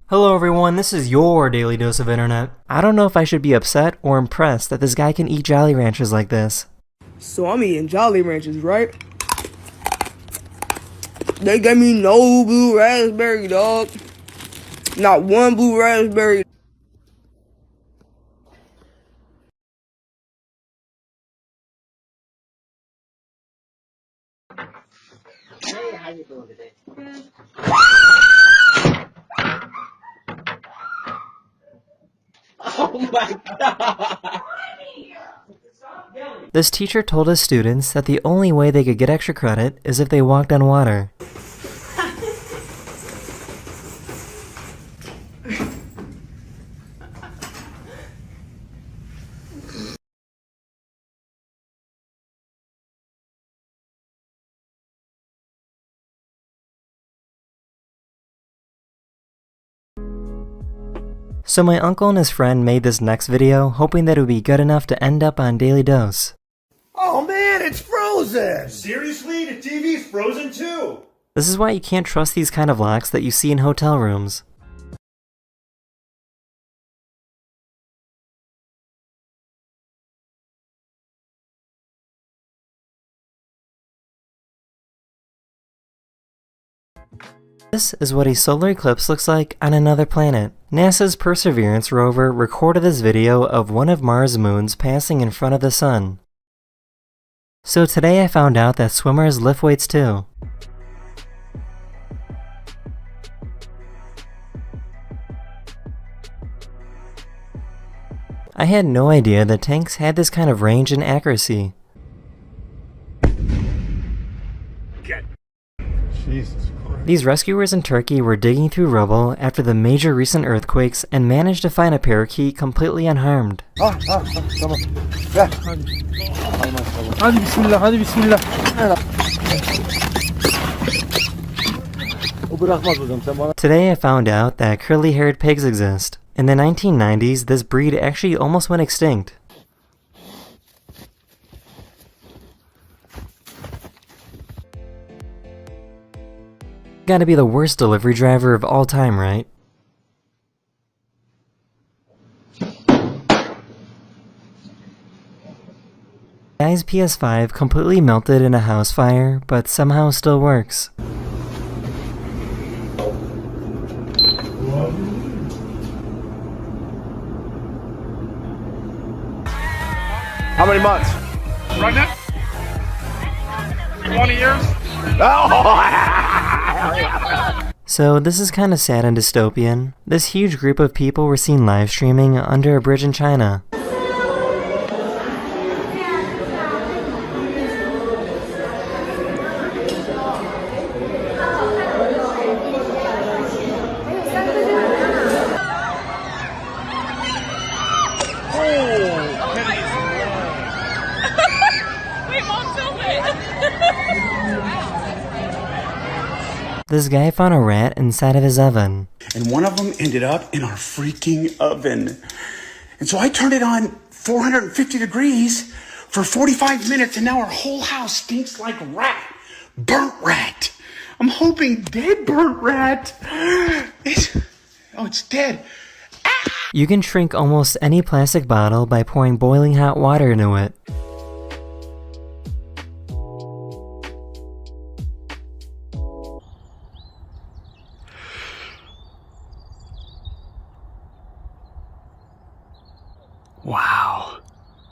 Hello everyone, this is your daily dose of internet. I don't know if I should be upset or impressed that this guy can eat Jolly Ranchers like this. So I'm eating Jolly Ranchers, right? They gave me no blue raspberry, dog. Not one blue raspberry. Hey, how you doing today? Oh my god! This teacher told his students that the only way they could get extra credit is if they walked on water. So my uncle and his friend made this next video hoping that it would be good enough to end up on Daily Dose. Oh man, it's frozen! Seriously? The TV's frozen too! This is why you can't trust these kind of locks that you see in hotel rooms. This is what a solar eclipse looks like on another planet. NASA's Perseverance rover recorded this video of one of Mars' moons passing in front of the sun. So today I found out that swimmers lift weights too. I had no idea that tanks had this kind of range and accuracy. Jesus Christ. These rescuers in Turkey were digging through rubble after the major recent earthquakes and managed to find a parakeet completely unharmed. Tamam. Ver. Hadi bismillah, hadi bismillah. O bırakmaz hocam sen bana. Today I found out that curly-haired pigs exist. In the 1990s, this breed actually almost went extinct. Gotta be the worst delivery driver of all time, right? Guy's PS5 completely melted in a house fire, but somehow still works. How many months? Run it? 20 years? So this is kinda sad and dystopian. This huge group of people were seen live streaming under a bridge in China. This guy found a rat inside of his oven. And one of them ended up in our freaking oven. And so I turned it on 450 degrees for 45 minutes, and now our whole house stinks like rat. Burnt rat. I'm hoping dead burnt rat. It's dead. You can shrink almost any plastic bottle by pouring boiling hot water into it. Wow.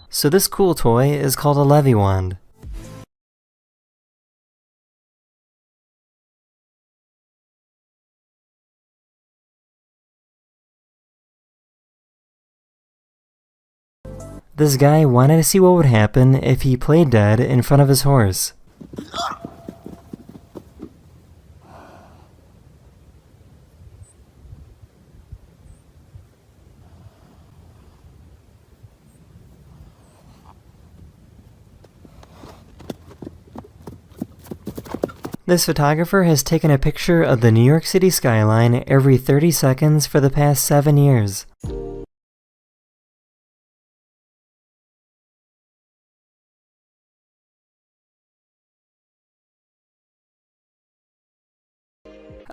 So this cool toy is called a levy wand. This guy wanted to see what would happen if he played dead in front of his horse. This photographer has taken a picture of the New York City skyline every 30 seconds for the past 7 years.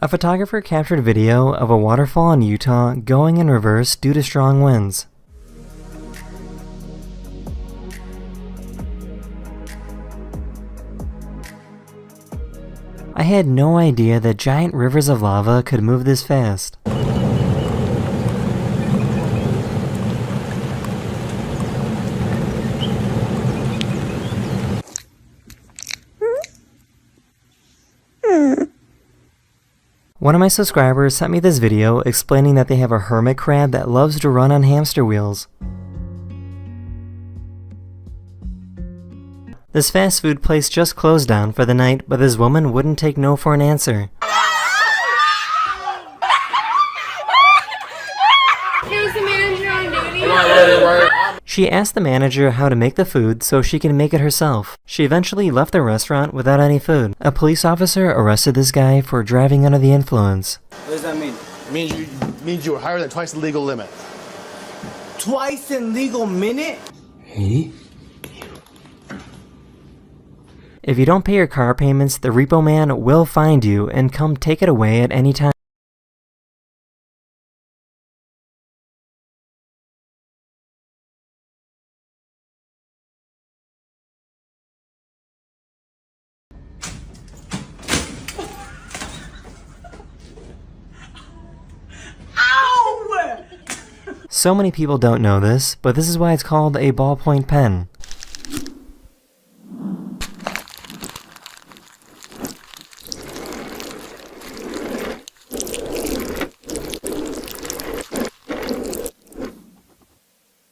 A photographer captured video of a waterfall in Utah going in reverse due to strong winds. I had no idea that giant rivers of lava could move this fast. One of my subscribers sent me this video explaining that they have a hermit crab that loves to run on hamster wheels. This fast food place just closed down for the night, but this woman wouldn't take no for an answer. Is the manager on duty? She asked the manager how to make the food so she can make it herself. She eventually left the restaurant without any food. A police officer arrested this guy for driving under the influence. What does that mean? It means you were higher than twice the legal limit. Twice in legal minute? If you don't pay your car payments, the repo man will find you and come take it away at any time. So many people don't know this, but this is why it's called a ballpoint pen.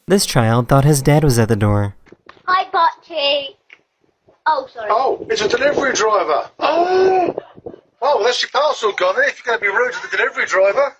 This child thought his dad was at the door. Hi, butt cheek. Oh, sorry. Oh, it's a delivery driver. Oh, well, that's your parcel gone. If you're going to be rude to the delivery driver.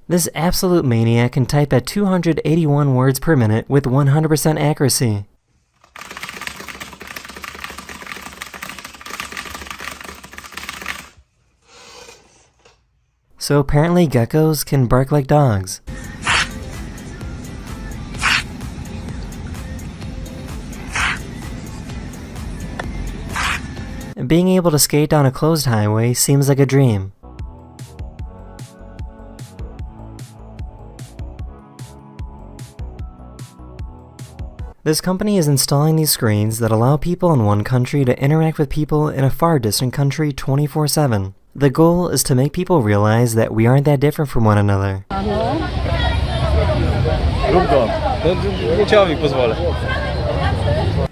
This absolute maniac can type at 281 words per minute with 100% accuracy. So apparently geckos can bark like dogs. Being able to skate down a closed highway seems like a dream. This company is installing these screens that allow people in one country to interact with people in a far distant country 24/7. The goal is to make people realize that we aren't that different from one another.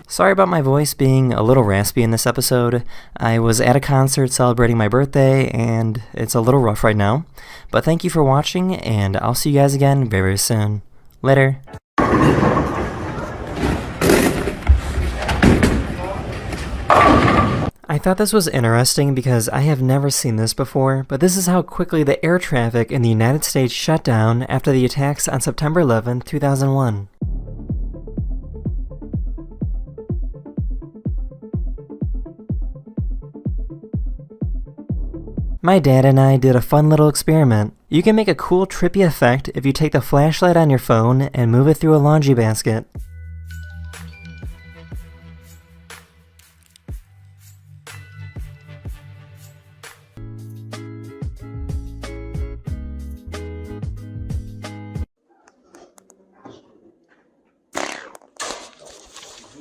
Sorry about my voice being a little raspy in this episode. I was at a concert celebrating my birthday and it's a little rough right now. But thank you for watching and I'll see you guys again very soon. Later. I thought this was interesting because I have never seen this before, but this is how quickly the air traffic in the United States shut down after the attacks on September 11, 2001. My dad and I did a fun little experiment. You can make a cool trippy effect if you take the flashlight on your phone and move it through a laundry basket.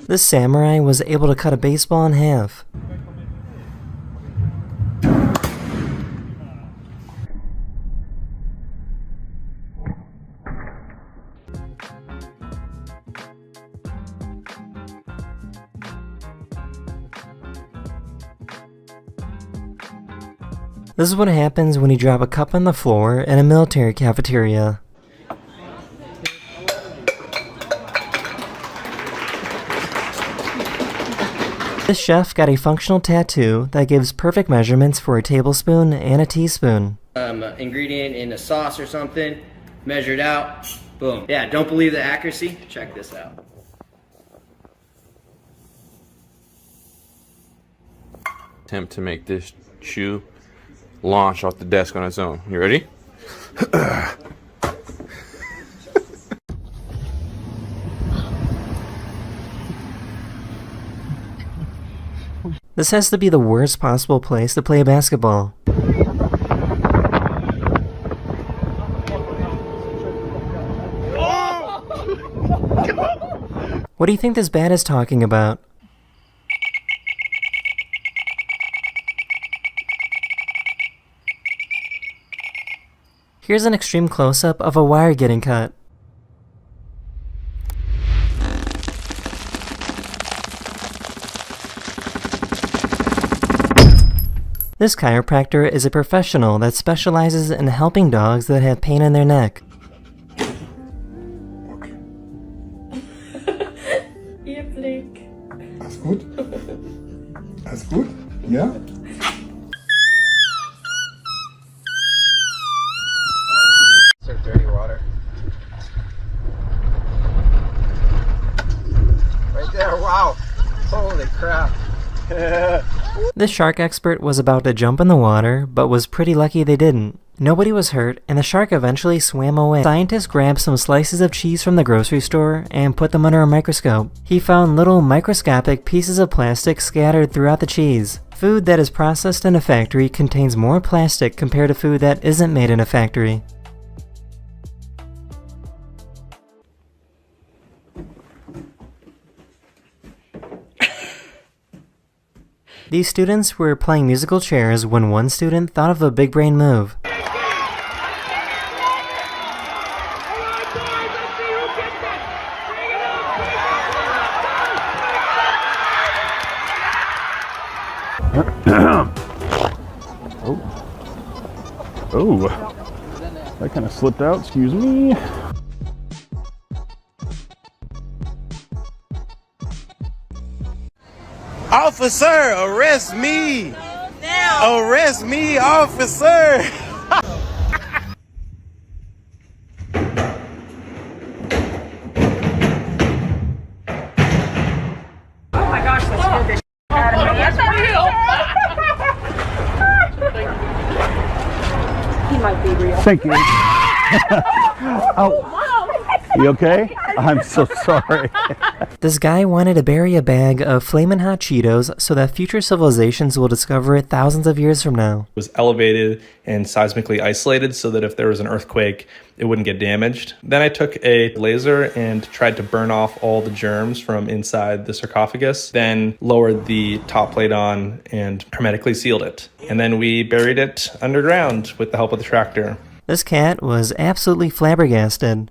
This samurai was able to cut a baseball in half. This is what happens when you drop a cup on the floor in a military cafeteria. This chef got a functional tattoo that gives perfect measurements for a tablespoon and a teaspoon. Ingredient in a sauce or something, measured out, Boom. Yeah, don't believe the accuracy? Check this out. Attempt to make this shoe launch off the desk on its own. You ready? This has to be the worst possible place to play basketball. What do you think this bat is talking about? Here's an extreme close-up of a wire getting cut. This chiropractor is a professional that specializes in helping dogs that have pain in their neck. Ihr Blick. Alles gut? Alles gut? Ja? Serve dirty water. Right there, wow. Holy crap. This shark expert was about to jump in the water, but was pretty lucky they didn't. Nobody was hurt, and the shark eventually swam away. Scientists grabbed some slices of cheese from the grocery store and put them under a microscope. He found little microscopic pieces of plastic scattered throughout the cheese. Food that is processed in a factory contains more plastic compared to food that isn't made in a factory. These students were playing musical chairs when one student thought of a big brain move. Oh, that kind of slipped out, excuse me. Officer, arrest me! Now! Arrest me, officer! Oh my gosh, that scared the shit out of me. That's real. He might be real. Thank you. Oh, you okay? I'm so sorry. This guy wanted to bury a bag of flamin' hot Cheetos so that future civilizations will discover it thousands of years from now. It was elevated and seismically isolated so that if there was an earthquake, it wouldn't get damaged. Then I took a laser and tried to burn off all the germs from inside the sarcophagus, then lowered the top plate on and hermetically sealed it. And then we buried it underground with the help of the tractor. This cat was absolutely flabbergasted.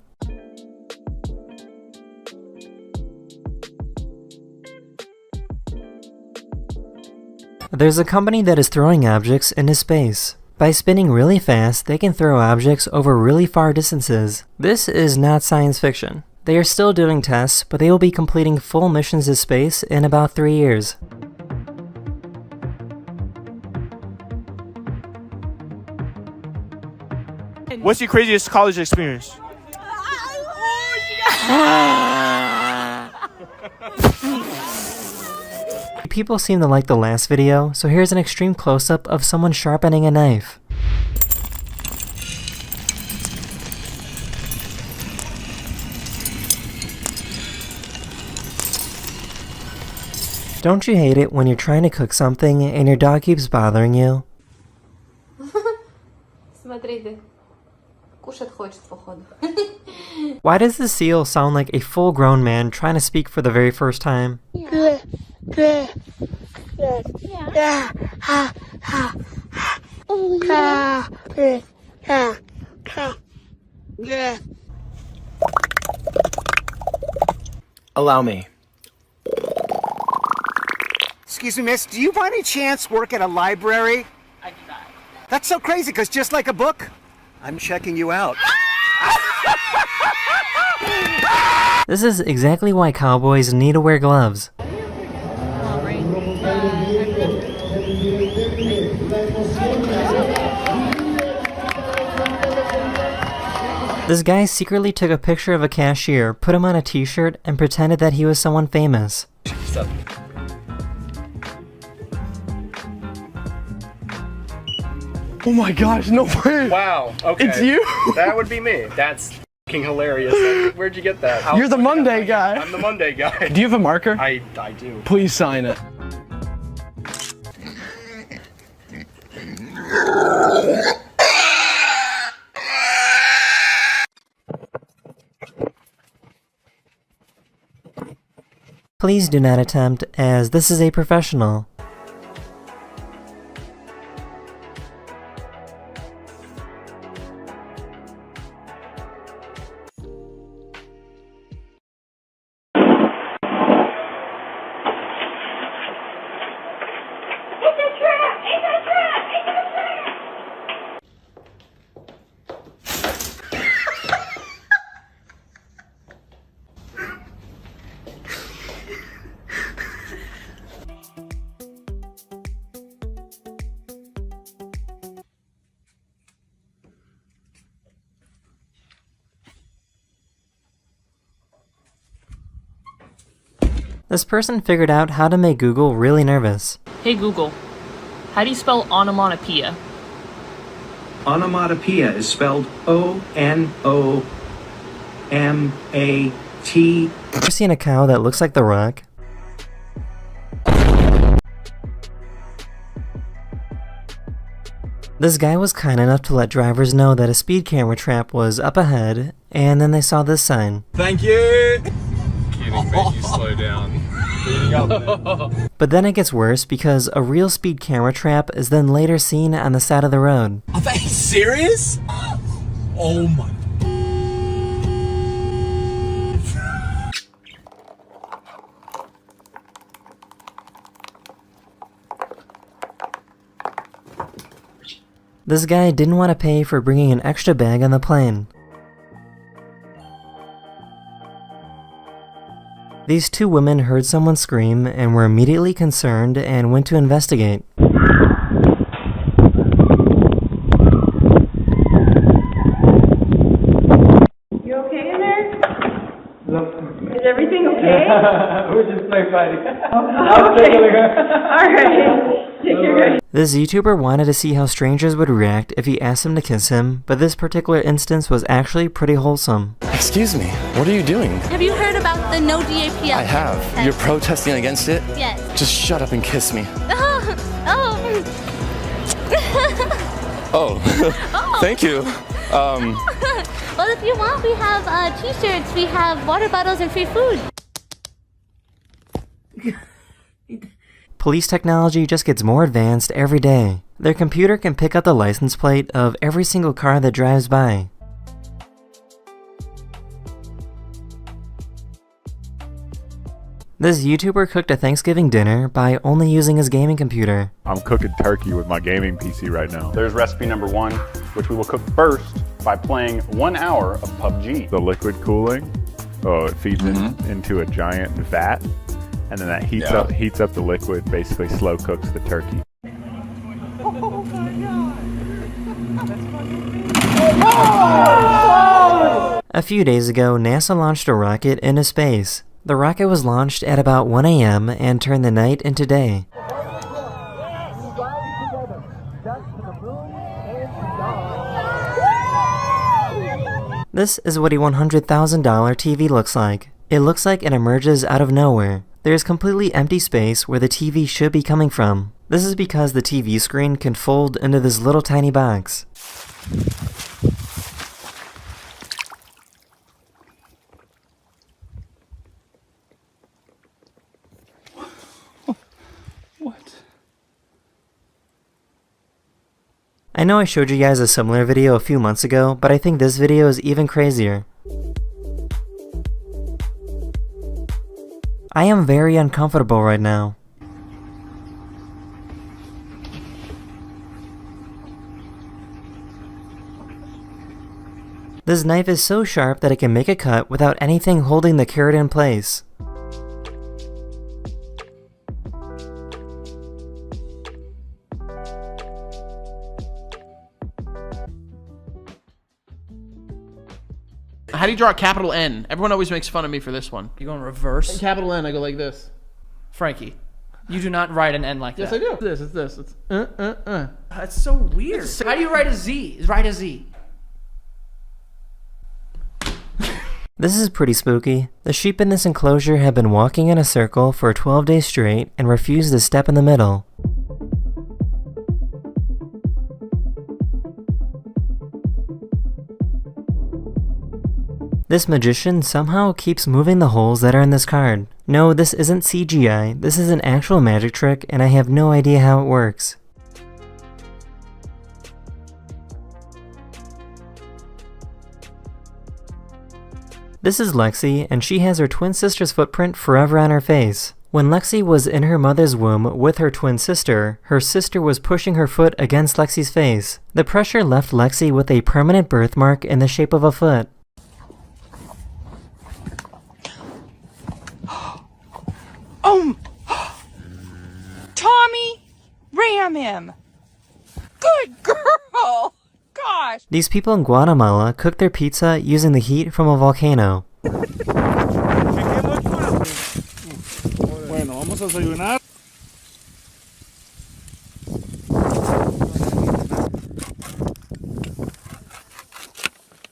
There's a company that is throwing objects into space. By spinning really fast, they can throw objects over really far distances. This is not science fiction. They are still doing tests, but they will be completing full missions to space in about 3 years. What's your craziest college experience? People seem to like the last video, so here's an extreme close-up of someone sharpening a knife. Don't you hate it when you're trying to cook something and your dog keeps bothering you? Смотрите. Кушать хочет, походу. Why does the seal sound like a full-grown man trying to speak for the very first time? Allow me. Excuse me, miss, do you by any chance work at a library? I do not. That's so crazy, because just like a book, I'm checking you out. This is exactly why cowboys need to wear gloves. This guy secretly took a picture of a cashier, put him on a t-shirt, and pretended that he was someone famous. Oh my gosh, no way! Wow, okay. It's you? That would be me. That's f***ing hilarious. Where'd you get that? You're the Monday guy. I'm the Monday guy. Do you have a marker? I do. Please sign it. Please do not attempt, as this is a professional. This person figured out how to make Google really nervous. Hey Google, how do you spell onomatopoeia? Onomatopoeia is spelled O-N-O-M-A-T. Ever seen a cow that looks like The Rock? This guy was kind enough to let drivers know that a speed camera trap was up ahead, and then they saw this sign. Thank you! Can't make you slow down. But then it gets worse because a real speed camera trap is then later seen on the side of the road. Are they serious? Oh my. This guy didn't want to pay for bringing an extra bag on the plane. These two women heard someone scream and were immediately concerned and went to investigate. You okay in there? Is everything okay? We're just play fighting. Okay. Alright. Take care, guys. This YouTuber wanted to see how strangers would react if he asked them to kiss him, but this particular instance was actually pretty wholesome. Excuse me, what are you doing? Have you heard about the no DAP? I have. You're protesting against it? Yes. Just shut up and kiss me. Oh. Oh. Thank you. Well, if you want, we have t-shirts, we have water bottles, and free food. Police technology just gets more advanced every day. Their computer can pick up the license plate of every single car that drives by. This YouTuber cooked a Thanksgiving dinner by only using his gaming computer. I'm cooking turkey with my gaming PC right now. There's recipe number 1, which we will cook first by playing 1 hour of PUBG. The liquid cooling, it feeds into a giant vat, and then that heats up the liquid, basically slow cooks the turkey. Oh my God! A few days ago, NASA launched a rocket into space. The rocket was launched at about 1 a.m. and turned the night into day. This is what a $100,000 TV looks like. It looks like it emerges out of nowhere. There is completely empty space where the TV should be coming from. This is because the TV screen can fold into this little tiny box. I know I showed you guys a similar video a few months ago, but I think this video is even crazier. I am very uncomfortable right now. This knife is so sharp that it can make a cut without anything holding the carrot in place. How do you draw a capital N? Everyone always makes fun of me for this one. You go in reverse? Capital N, I go like this. Frankie, you do not write an N like Yes, that. I do. It's this. It's That's so weird. How do you write a Z? Write a Z. This is pretty spooky. The sheep in this enclosure have been walking in a circle for 12 days straight and refuse to step in the middle. This magician somehow keeps moving the holes that are in this card. No, this isn't CGI, this is an actual magic trick and I have no idea how it works. This is Lexi, and she has her twin sister's footprint forever on her face. When Lexi was in her mother's womb with her twin sister, her sister was pushing her foot against Lexi's face. The pressure left Lexi with a permanent birthmark in the shape of a foot. Tommy, ram him. Good girl. Gosh. These people in Guatemala cook their pizza using the heat from a volcano. Bueno, vamos a desayunar.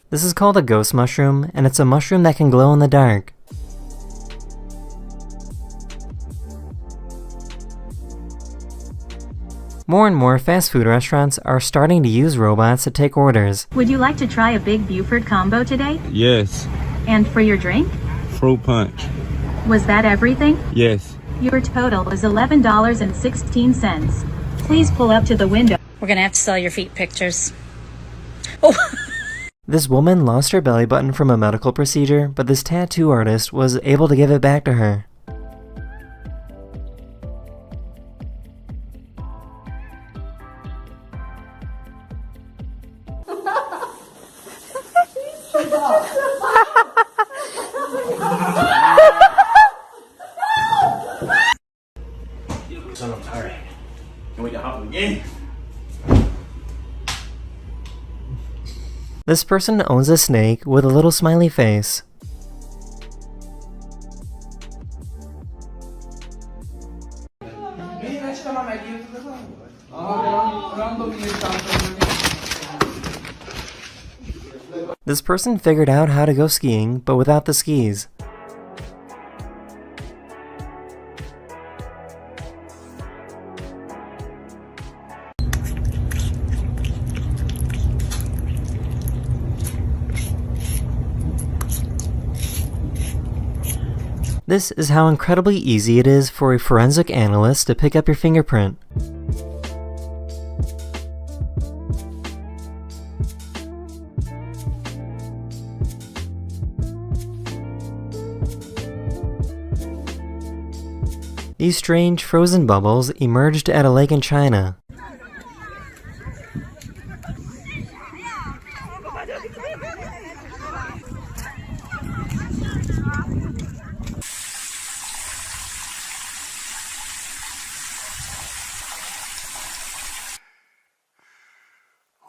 This is called a ghost mushroom, and it's a mushroom that can glow in the dark. More and more fast food restaurants are starting to use robots to take orders. Would you like to try a Big Buford combo today? Yes. And for your drink? Fruit punch. Was that everything? Yes. Your total is $11.16. Please pull up to the window. We're gonna have to sell your feet pictures. This woman lost her belly button from a medical procedure, but this tattoo artist was able to give it back to her. Son, I'm tired. Can we hop in the game? This person owns a snake with a little smiley face. This person figured out how to go skiing, but without the skis. This is how incredibly easy it is for a forensic analyst to pick up your fingerprint. These strange frozen bubbles emerged at a lake in China.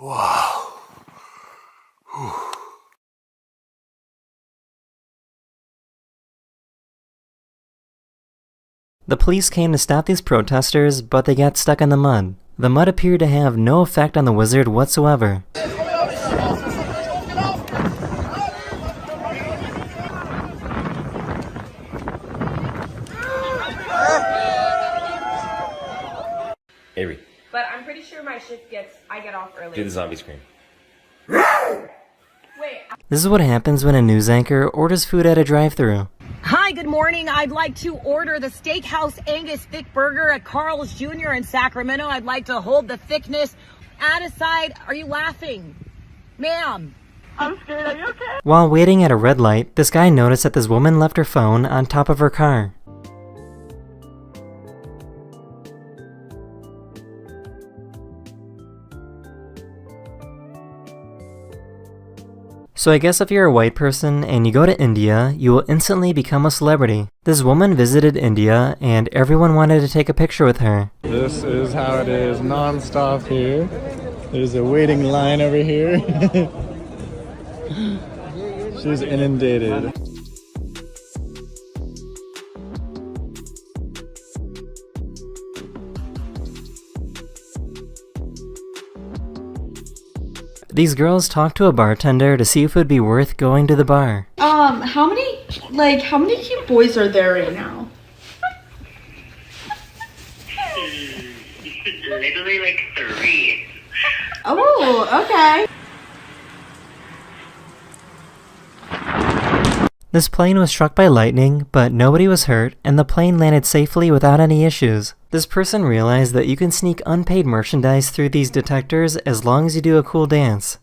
Wow. Whew. The police came to stop these protesters, but they got stuck in the mud. The mud appeared to have no effect on the wizard whatsoever. Avery, But I'm pretty sure my shift I get off early. do the zombie scream. Wait. This is what happens when a news anchor orders food at a drive-thru. Hi, good morning. I'd like to order the Steakhouse Angus Thick Burger at Carl's Jr. in Sacramento. I'd like to hold the thickness. Add a side. Are you laughing? Ma'am. I'm scared. Are you okay? While waiting at a red light, this guy noticed that this woman left her phone on top of her car. So I guess if you're a white person and you go to India, you will instantly become a celebrity. This woman visited India and everyone wanted to take a picture with her. This is how it is non-stop here. There's a waiting line over here. She's inundated. These girls talked to a bartender to see if it would be worth going to the bar. How many cute boys are there right now? Literally like 3. Oh, okay. This plane was struck by lightning, but nobody was hurt, and the plane landed safely without any issues. This person realized that you can sneak unpaid merchandise through these detectors as long as you do a cool dance.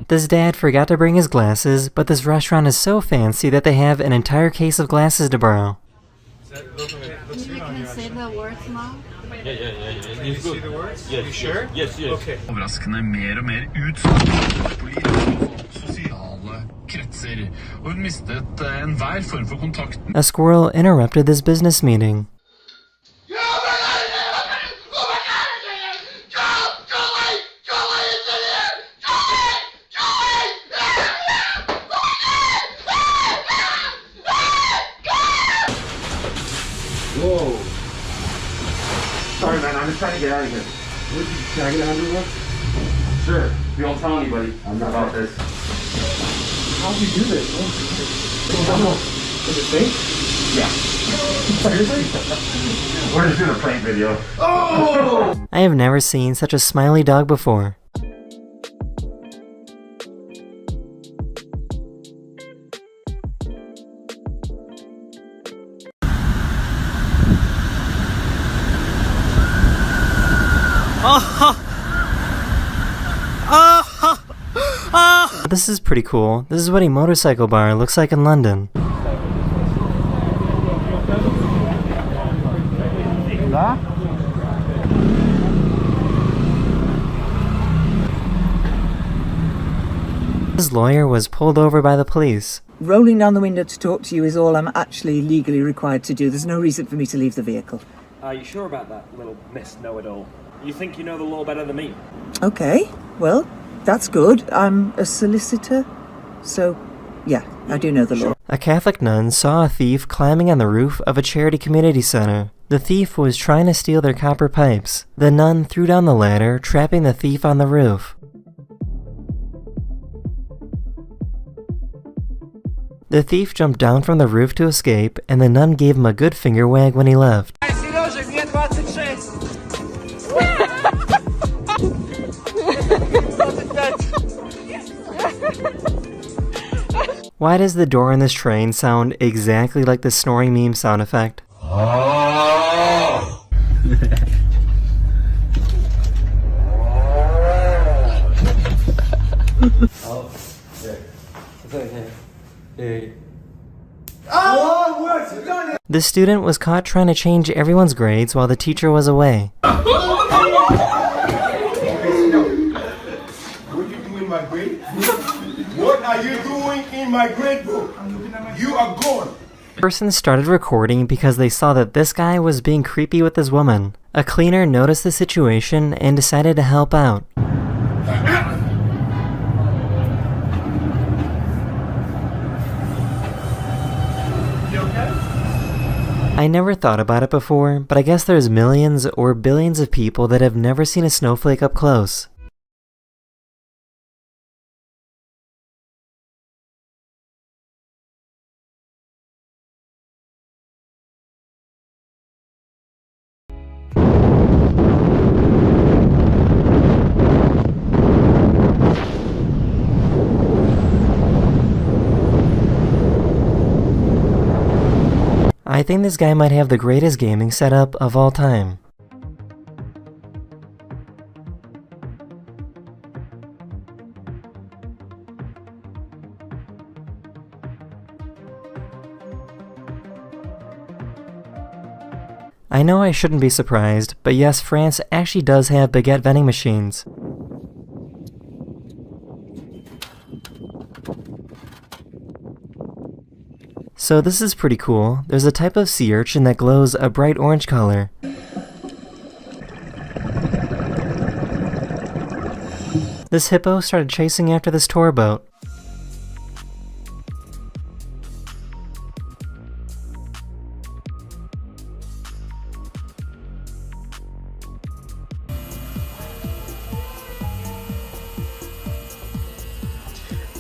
This dad forgot to bring his glasses, but this restaurant is so fancy that they have an entire case of glasses to borrow. You can say the words now. Can you see the words? Yes. You sure? Yes. Okay. Overraskende mer og mer utsatt på sosiale kretser, og hun mistet enhver form for kontakt. A squirrel interrupted this business meeting. Whoa. Sorry, man. I'm just trying to get out of here. Can I get out of here? Sure. You don't tell anybody about this. How'd you do this? Is it fake? Yeah. Seriously? We're just doing a prank video. Oh! I have never seen such a smiley dog before. This is pretty cool. This is what a motorcycle bar looks like in London. His lawyer was pulled over by the police. Rolling down the window to talk to you is all I'm actually legally required to do. There's no reason for me to leave the vehicle. Are you sure about that, little Miss Know-It-All? You think you know the law better than me? Okay, well, that's good. I'm a solicitor, so yeah, I do know the law. A Catholic nun saw a thief climbing on the roof of a charity community center. The thief was trying to steal their copper pipes. The nun threw down the ladder, trapping the thief on the roof. The thief jumped down from the roof to escape, and the nun gave him a good finger wag when he left. Why does the door on this train sound exactly like the snoring meme sound effect? The student was caught trying to change everyone's grades while the teacher was away. What are you doing in my grade? What are you doing in my grade book? You are gone. The person started recording because they saw that this guy was being creepy with this woman. A cleaner noticed the situation and decided to help out. I never thought about it before, but I guess there's millions or billions of people that have never seen a snowflake up close. I think this guy might have the greatest gaming setup of all time. I know I shouldn't be surprised, but yes, France actually does have baguette vending machines. So this is pretty cool. There's a type of sea urchin that glows a bright orange color. This hippo started chasing after this tour boat.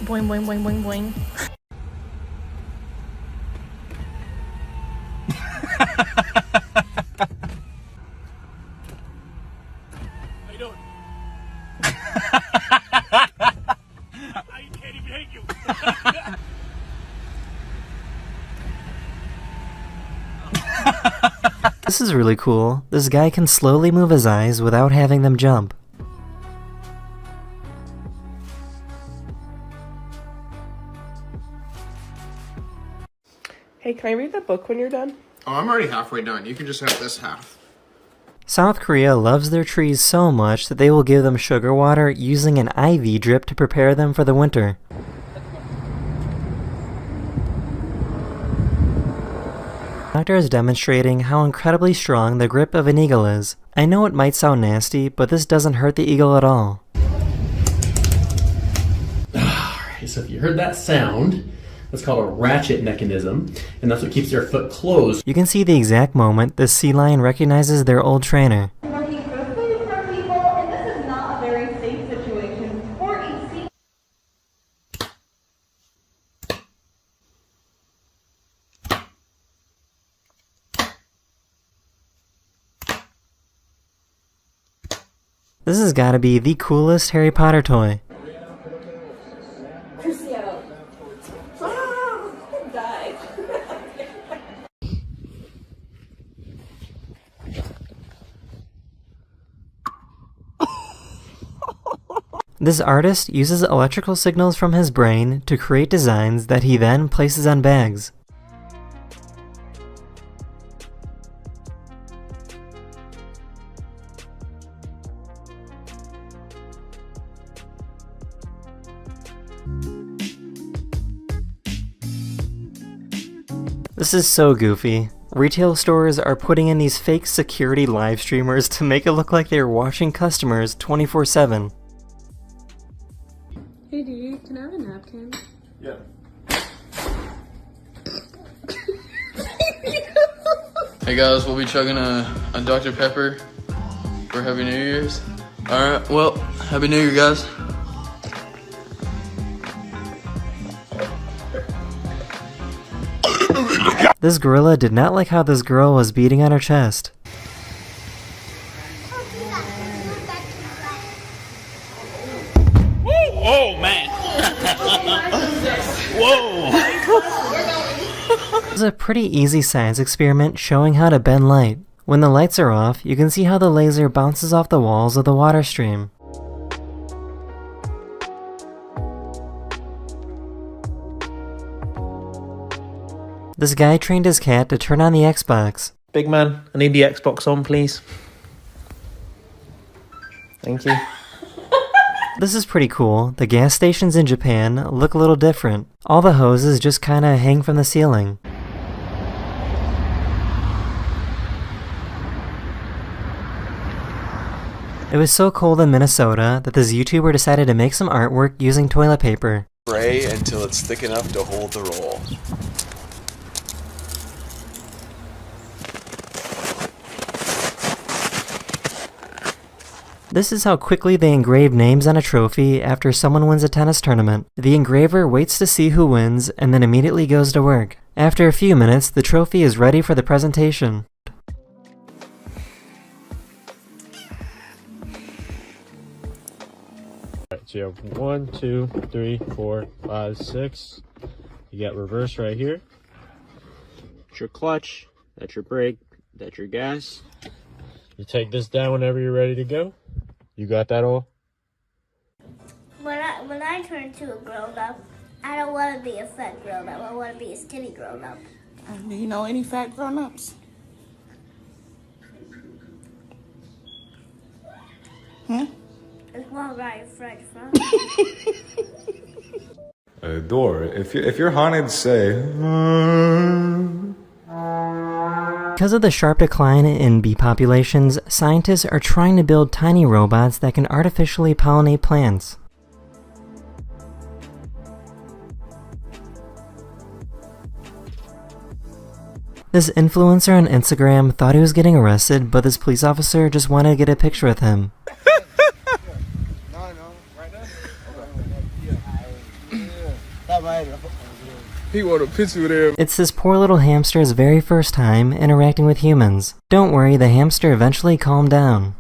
Boing, boing, boing, boing, boing. How you doing? I can't even hate you. This is really cool. This guy can slowly move his eyes without having them jump. Hey, can I read that book when you're done? Oh, I'm already halfway done. You can just have this half. South Korea loves their trees so much that they will give them sugar water using an IV drip to prepare them for the winter. Doctor is demonstrating how incredibly strong the grip of an eagle is. I know it might sound nasty, but this doesn't hurt the eagle at all. Alright, so if you heard that sound, that's called a ratchet mechanism, and that's what keeps their foot closed. You can see the exact moment this sea lion recognizes their old trainer. Working closely with our people, and this is not a very safe situation for a sea. This has gotta be the coolest Harry Potter toy. This artist uses electrical signals from his brain to create designs that he then places on bags. This is so goofy. Retail stores are putting in these fake security live streamers to make it look like they're watching customers 24/7. Hey, dude, can I have a napkin? Yeah. Hey guys, we'll be chugging a Dr. Pepper for Happy New Year's. Alright, well, Happy New Year, guys. This gorilla did not like how this girl was beating on her chest. Oh, man. Whoa. This is a pretty easy science experiment showing how to bend light. When the lights are off, you can see how the laser bounces off the walls of the water stream. This guy trained his cat to turn on the Xbox. Big man, I need the Xbox on, please. Thank you. This is pretty cool. The gas stations in Japan look a little different. All the hoses just kinda hang from the ceiling. It was so cold in Minnesota that this YouTuber decided to make some artwork using toilet paper. Spray until it's thick enough to hold the roll. This is how quickly they engrave names on a trophy after someone wins a tennis tournament. The engraver waits to see who wins and then immediately goes to work. After a few minutes, the trophy is ready for the presentation. Alright, so you have 1, 2, 3, 4, 5, 6. You got reverse right here. That's your clutch. That's your brake. That's your gas. You take this down whenever you're ready to go. You got that all? When I turn to a grown up, I don't want to be a fat grown up. I want to be a skinny grown up. Do you know any fat grown ups? It's more right French Door. If you're haunted, say. Because of the sharp decline in bee populations, scientists are trying to build tiny robots that can artificially pollinate plants. This influencer on Instagram thought he was getting arrested, but this police officer just wanted to get a picture with him. He want a picture with him. It's this poor little hamster's very first time interacting with humans. Don't worry, the hamster eventually calmed down.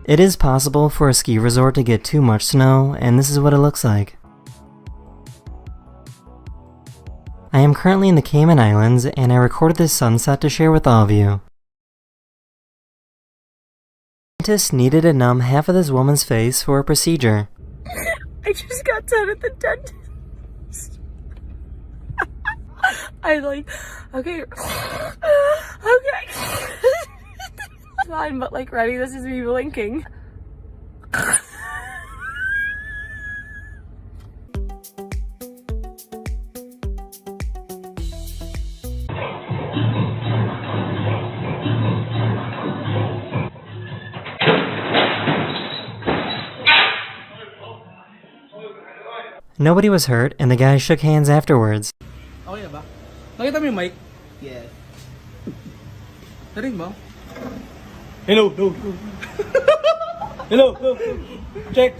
It is possible for a ski resort to get too much snow, and this is what it looks like. I am currently in the Cayman Islands, and I recorded this sunset to share with all of you. Dentist needed to numb half of this woman's face for a procedure. I just got done at the dentist. I like, okay. Okay. Fine, but like, ready? This is me blinking. Nobody was hurt, and the guy shook hands afterwards. Okay ba? Nakita mo yung mic? Yes. Narinig mo? Hello, no. Hello, no. Check.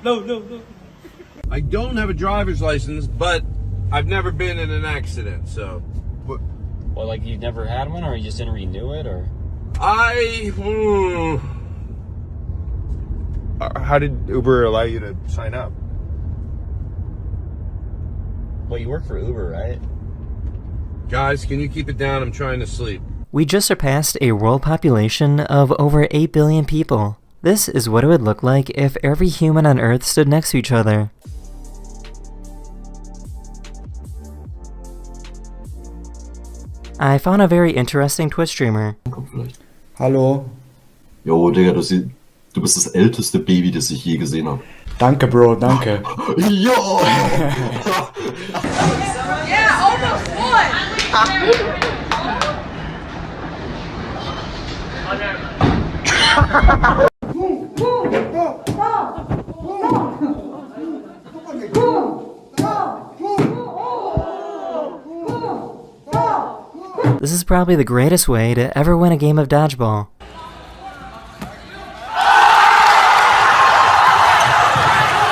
No. I don't have a driver's license, but I've never been in an accident, so. Well, like you've never had one, or you just didn't renew it, or? How did Uber allow you to sign up? Well, you work for Uber, right? Guys, can you keep it down? I'm trying to sleep. We just surpassed a world population of over 8 billion people. This is what it would look like if every human on Earth stood next to each other. I found a very interesting Twitch streamer. Hallo. Jo, Digga, du bist das älteste Baby, das ich je gesehen habe. Danke, Bro, danke. Ja! Yeah, almost This is probably the greatest way to ever win a game of dodgeball.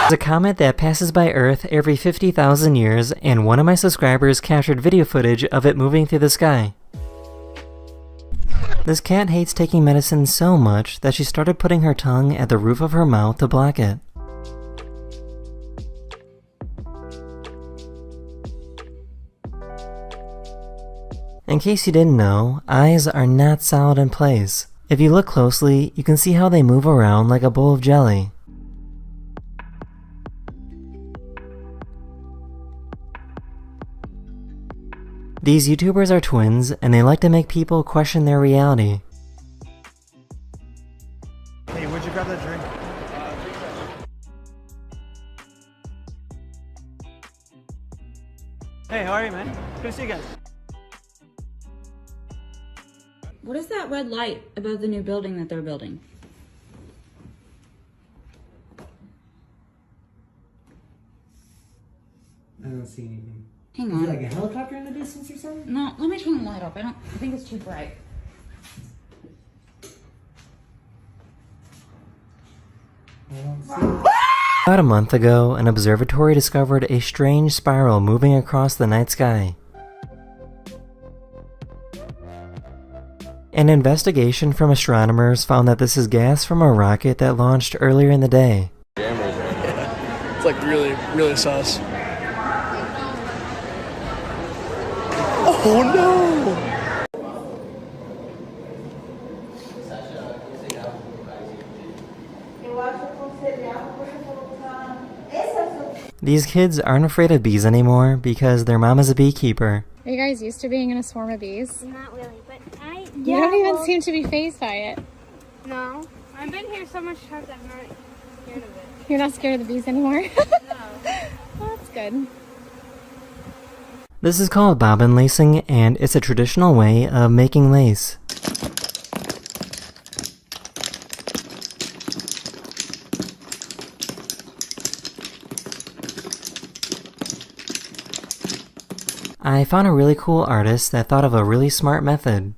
There's a comet that passes by Earth every 50,000 years, and one of my subscribers captured video footage of it moving through the sky. This cat hates taking medicine so much that she started putting her tongue at the roof of her mouth to block it. In case you didn't know, eyes are not solid in place. If you look closely, you can see how they move around like a bowl of jelly. These YouTubers are twins, and they like to make people question their reality. Hey, would you grab that drink? Hey, how are you, man? Good to see you guys. What is that red light above the new building that they're building? I don't see anything. Hang Is on. it like a helicopter in the distance or something? No, let me turn the light off. I think it's too bright. I don't see About a month ago, an observatory discovered a strange spiral moving across the night sky. An investigation from astronomers found that this is gas from a rocket that launched earlier in the day. It's like really sus. Oh no! These kids aren't afraid of bees anymore because their mom is a beekeeper. Are you guys used to being in a swarm of bees? Not really, but You don't even seem to be fazed by it. No. I've been here so much times I'm not scared of it. You're not scared of the bees anymore? No. Well, that's good. This is called bobbin lacing, and it's a traditional way of making lace. I found a really cool artist that thought of a really smart method.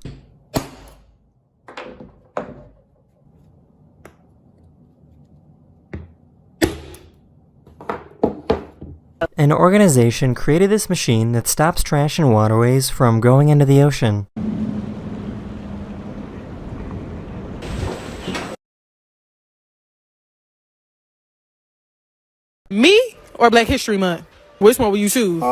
An organization created this machine that stops trash in waterways from going into the ocean. Me or Black History Month? Which one will you choose?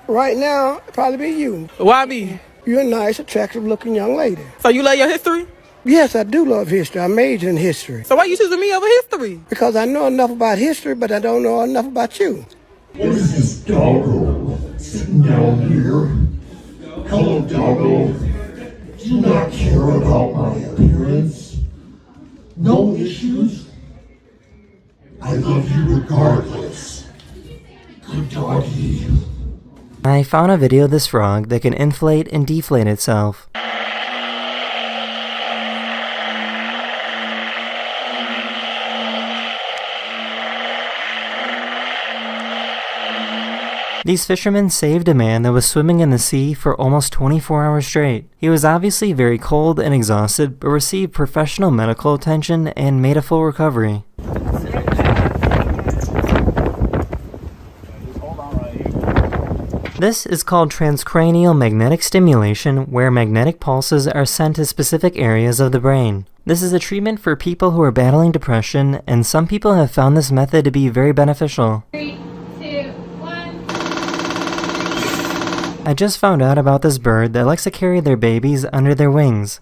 Right now, probably be you. Why me? You're a nice, attractive-looking young lady. So you love your history? Yes, I do love history. I majored in history. So why you choosing me over history? Because I know enough about history, but I don't know enough about you. What is this doggo sitting down here? Hello, doggo. Do you not care about my appearance? No issues? I love you regardless. Good doggy. I found a video of this frog that can inflate and deflate itself. These fishermen saved a man that was swimming in the sea for almost 24 hours straight. He was obviously very cold and exhausted, but received professional medical attention and made a full recovery. This is called transcranial magnetic stimulation, where magnetic pulses are sent to specific areas of the brain. This is a treatment for people who are battling depression, and some people have found this method to be very beneficial. 3, 2, 1. I just found out about this bird that likes to carry their babies under their wings.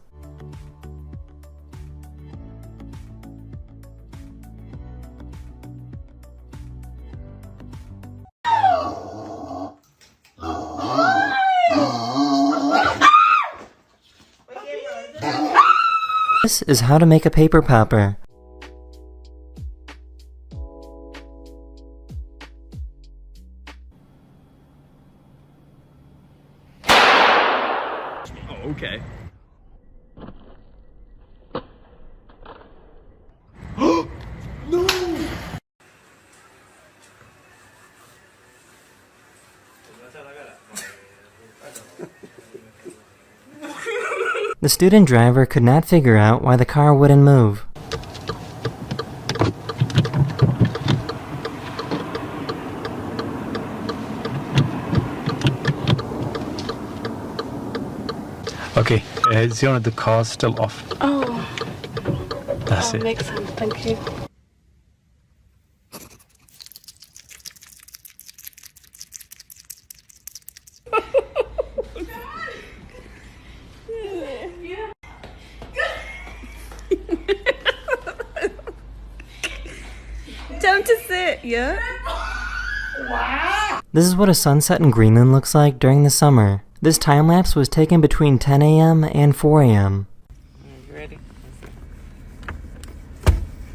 This is how to make a paper popper. Oh, okay. No! The student driver could not figure out why the car wouldn't move. Okay, Ziona, the car's still off. Oh. That's it. Makes sense. Thank you. Time to sit, yeah? This is what a sunset in Greenland looks like during the summer. This time lapse was taken between 10 a.m. and 4 a.m. You ready?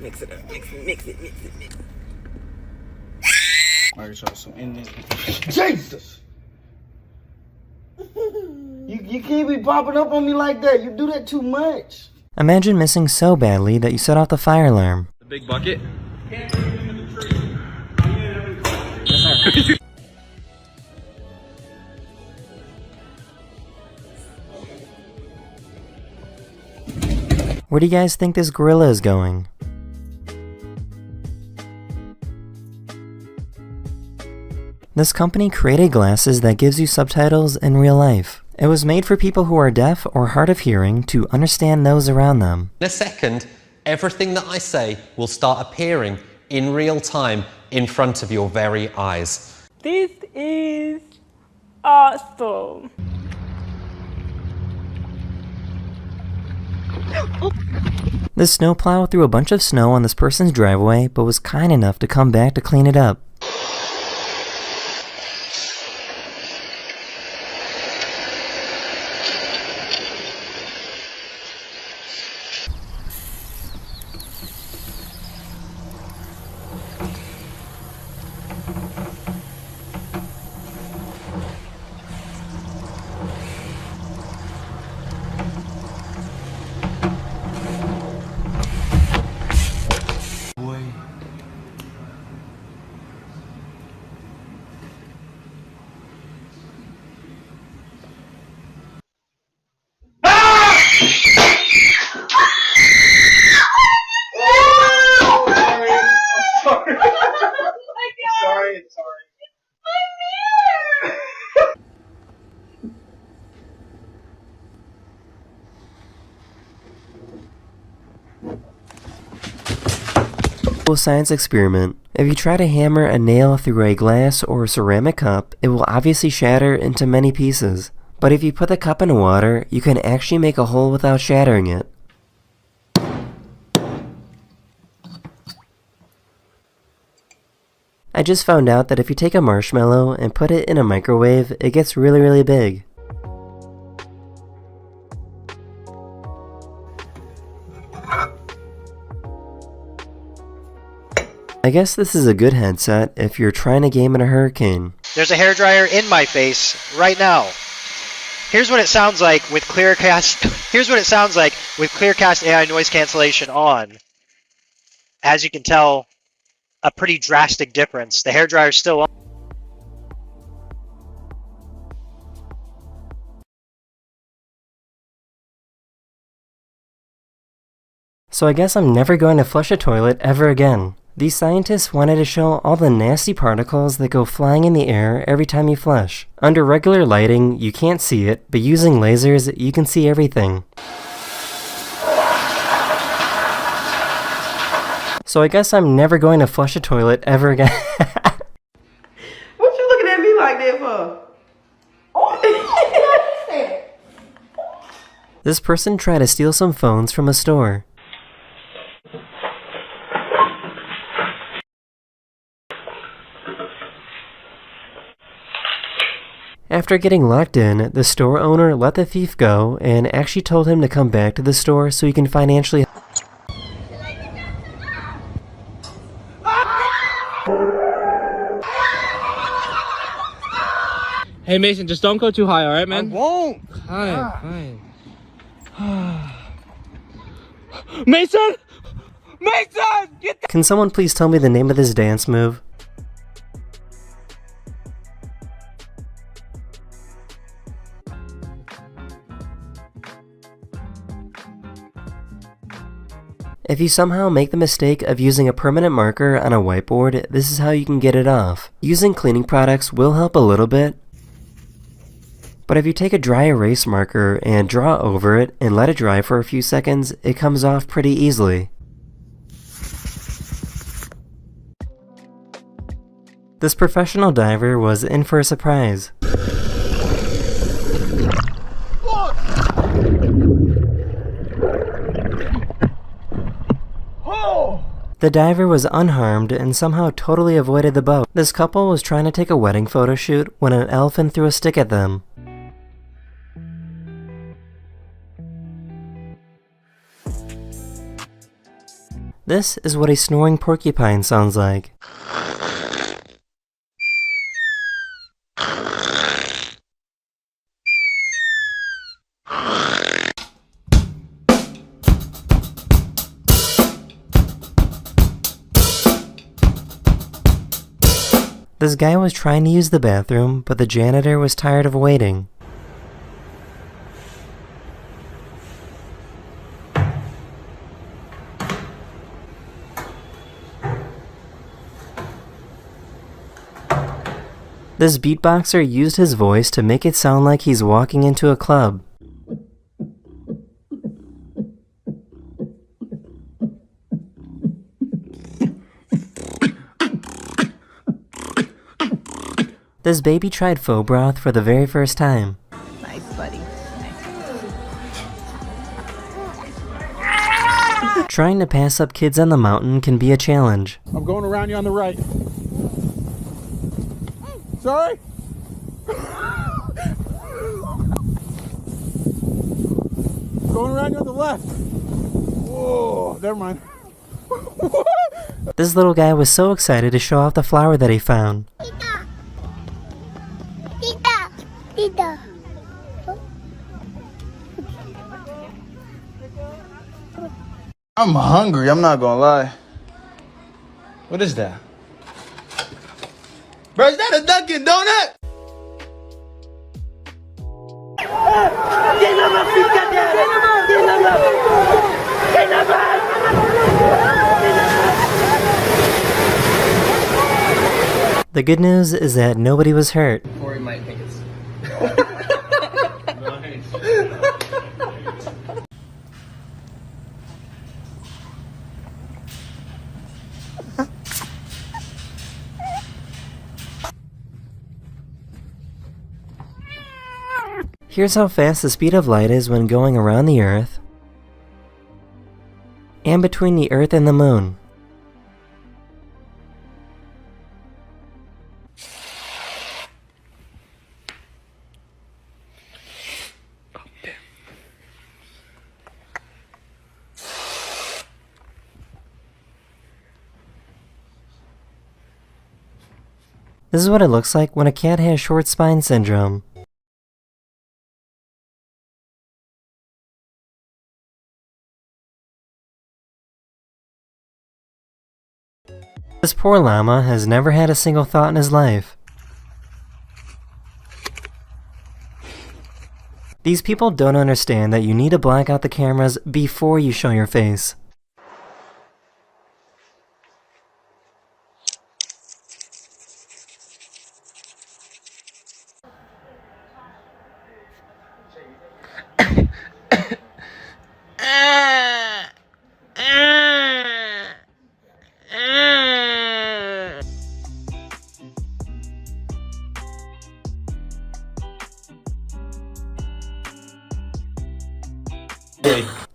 Mix it up. Mix it. Alright, so in this. Jesus! You can't be popping up on me like that. You do that too much. Imagine missing so badly that you set off the fire alarm. The big bucket. Where do you guys think this gorilla is going? This company created glasses that gives you subtitles in real life. It was made for people who are deaf or hard of hearing to understand those around them. In a second, everything that I say will start appearing in real time in front of your very eyes. This is awesome. This snowplow threw a bunch of snow on this person's driveway, but was kind enough to come back to clean it up. sorry. Science experiment. If you try to hammer a nail through a glass or ceramic cup, it will obviously shatter into many pieces. But if you put the cup in water, you can actually make a hole without shattering it. I just found out that if you take a marshmallow and put it in a microwave, it gets really big. I guess this is a good headset if you're trying to game in a hurricane. There's a hairdryer in my face right now. Here's what it sounds like with Clearcast. Here's what it sounds like with Clearcast AI noise cancellation on. As you can tell, a pretty drastic difference. The hairdryer's still on. So I guess I'm never going to flush a toilet ever again. These scientists wanted to show all the nasty particles that go flying in the air every time you flush. Under regular lighting, you can't see it, but using lasers, you can see everything. So I guess I'm never going to flush a toilet ever again. What you looking at me like that for? This person tried to steal some phones from a store. After getting locked in, the store owner let the thief go and actually told him to come back to the store so he can financially. Hey Mason, just don't go too high, alright man? I won't. Fine. Mason! Mason! Get Can someone please tell me the name of this dance move? If you somehow make the mistake of using a permanent marker on a whiteboard, this is how you can get it off. Using cleaning products will help a little bit, but if you take a dry erase marker and draw over it and let it dry for a few seconds, it comes off pretty easily. This professional diver was in for a surprise. The diver was unharmed and somehow totally avoided the boat. This couple was trying to take a wedding photo shoot when an elephant threw a stick at them. This is what a snoring porcupine sounds like. This guy was trying to use the bathroom, but the janitor was tired of waiting. This beatboxer used his voice to make it sound like he's walking into a club. This baby tried faux broth for the very first time. Nice, buddy. Trying to pass up kids on the mountain can be a challenge. I'm going around you on the right. Sorry? Going around you on the left. Whoa, never mind. This little guy was so excited to show off the flower that he found. I'm hungry, I'm not gonna lie. What is that? Bro, is that a Dunkin' Donut? The good news is that nobody was hurt. Corey might think it's... Here's how fast the speed of light is when going around the Earth and between the Earth and the Moon. This is what it looks like when a cat has short spine syndrome. This poor llama has never had a single thought in his life. These people don't understand that you need to black out the cameras before you show your face.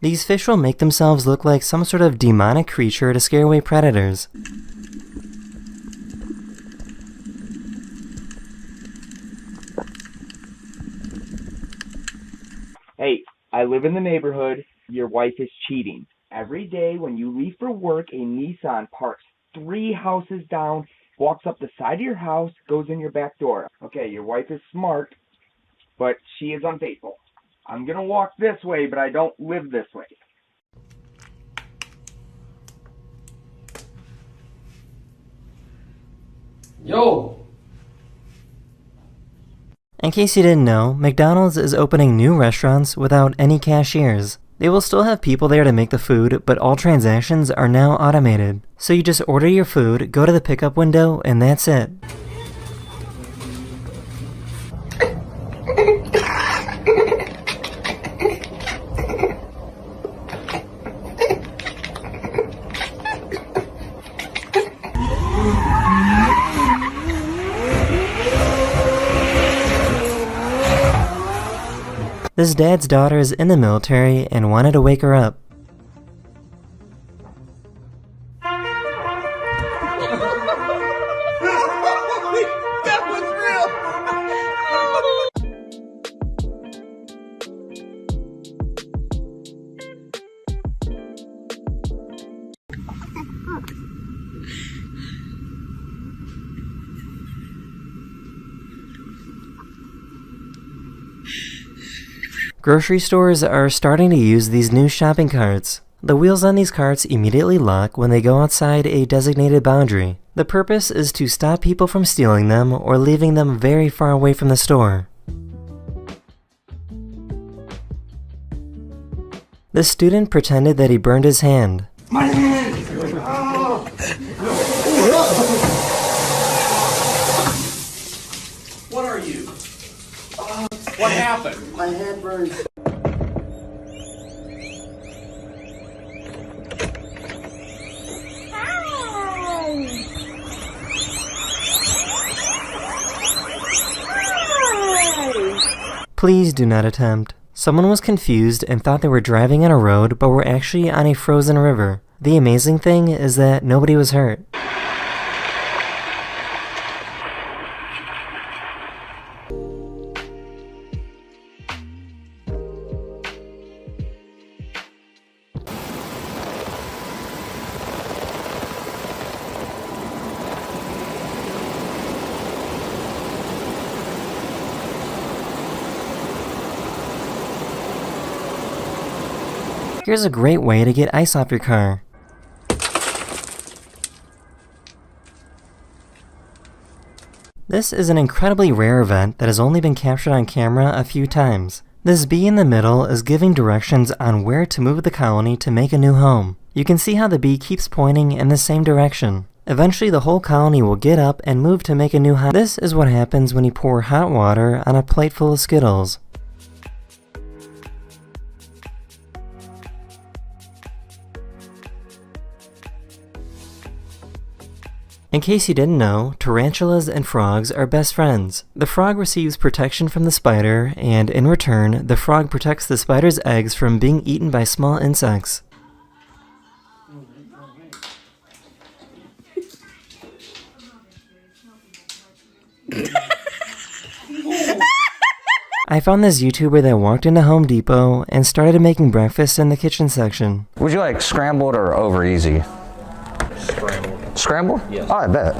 These fish will make themselves look like some sort of demonic creature to scare away predators. Hey, I live in the neighborhood. Your wife is cheating. Every day when you leave for work, a Nissan parks 3 houses down, walks up the side of your house, goes in your back door. Okay, your wife is smart, but she is unfaithful. I'm gonna walk this way, but I don't live this way. Yo! In case you didn't know, McDonald's is opening new restaurants without any cashiers. They will still have people there to make the food, but all transactions are now automated. So you just order your food, go to the pickup window, and that's it. This dad's daughter is in the military and wanted to wake her up. That was Grocery stores are starting to use these new shopping carts. The wheels on these carts immediately lock when they go outside a designated boundary. The purpose is to stop people from stealing them or leaving them very far away from the store. The student pretended that he burned his hand. My hand! What are you? What happened? My hand burns. Please do not attempt. Someone was confused and thought they were driving on a road but were actually on a frozen river. The amazing thing is that nobody was hurt. Here's a great way to get ice off your car. This is an incredibly rare event that has only been captured on camera a few times. This bee in the middle is giving directions on where to move the colony to make a new home. You can see how the bee keeps pointing in the same direction. Eventually the whole colony will get up and move to make a new hive. This is what happens when you pour hot water on a plate full of Skittles. In case you didn't know, tarantulas and frogs are best friends. The frog receives protection from the spider, and in return, the frog protects the spider's eggs from being eaten by small insects. I found this YouTuber that walked into Home Depot and started making breakfast in the kitchen section. Would you like scrambled or over easy? Scrambled. Scrambled? Yes. Oh, I bet.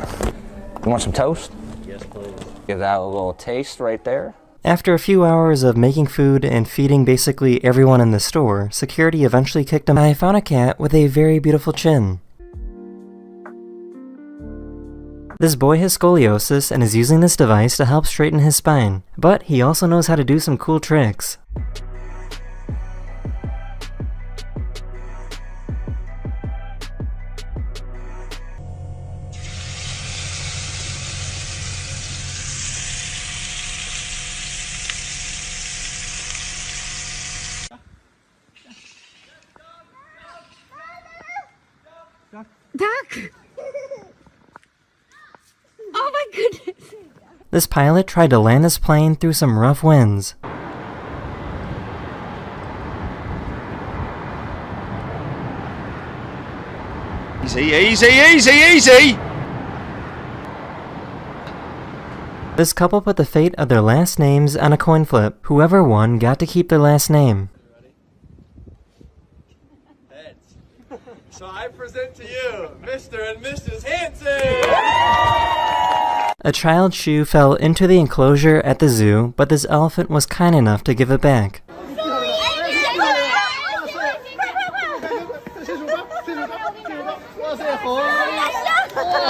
You want some toast? Yes, please. Give that a little taste right there. After a few hours of making food and feeding basically everyone in the store, security eventually kicked him. I found a cat with a very beautiful chin. This boy has scoliosis and is using this device to help straighten his spine, but he also knows how to do some cool tricks. Duck! Oh my goodness! This pilot tried to land his plane through some rough winds. Easy, easy, easy, easy! This couple put the fate of their last names on a coin flip. Whoever won got to keep their last name. So I present to you, Mr. and Mrs. Hanson! A child's shoe fell into the enclosure at the zoo, but this elephant was kind enough to give it back.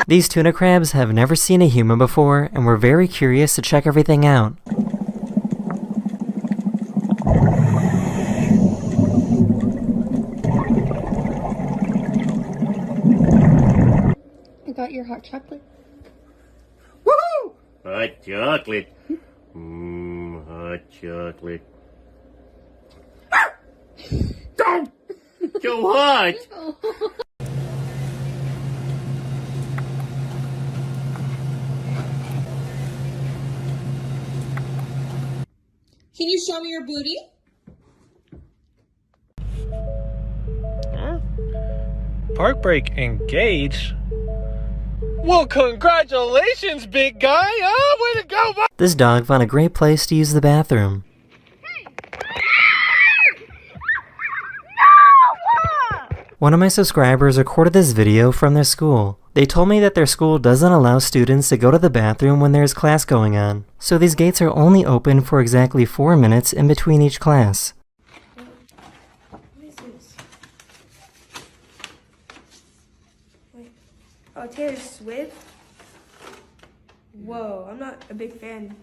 These tuna crabs have never seen a human before and were very curious to check everything out. I got your hot chocolate. Woohoo! Hot chocolate. Hot chocolate. Don't! So hot! Can you show me your booty? Huh? Park break engaged? Well, congratulations, big guy! Oh, way to go, bud! This dog found a great place to use the bathroom. One of my subscribers recorded this video from their school. They told me that their school doesn't allow students to go to the bathroom when there's class going on, so these gates are only open for exactly 4 minutes in between each class. What is this? Wait. Oh, Taylor Swift? Whoa, I'm not a big fan.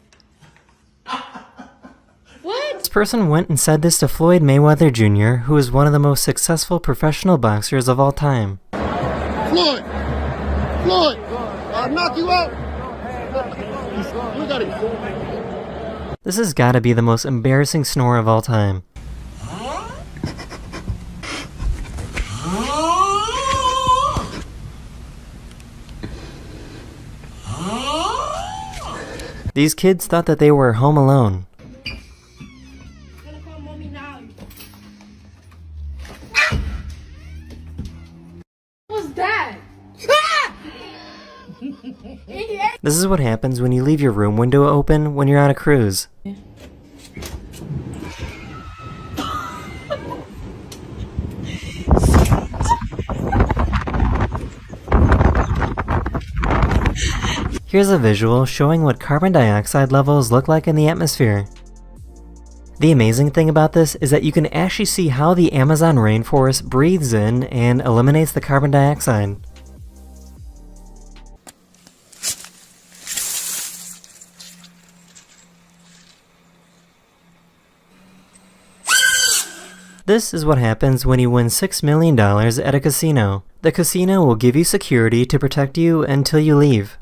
What? This person went and said this to Floyd Mayweather Jr., who is one of the most successful professional boxers of all time. Floyd! Floyd! I'll knock you out! You got it. This has got to be the most embarrassing snore of all time. These kids thought that they were home alone. What was that? This is what happens when you leave your room window open when you're on a cruise. Here's a visual showing what carbon dioxide levels look like in the atmosphere. The amazing thing about this is that you can actually see how the Amazon rainforest breathes in and eliminates the carbon dioxide. This is what happens when you win $6 million at a casino. The casino will give you security to protect you until you leave.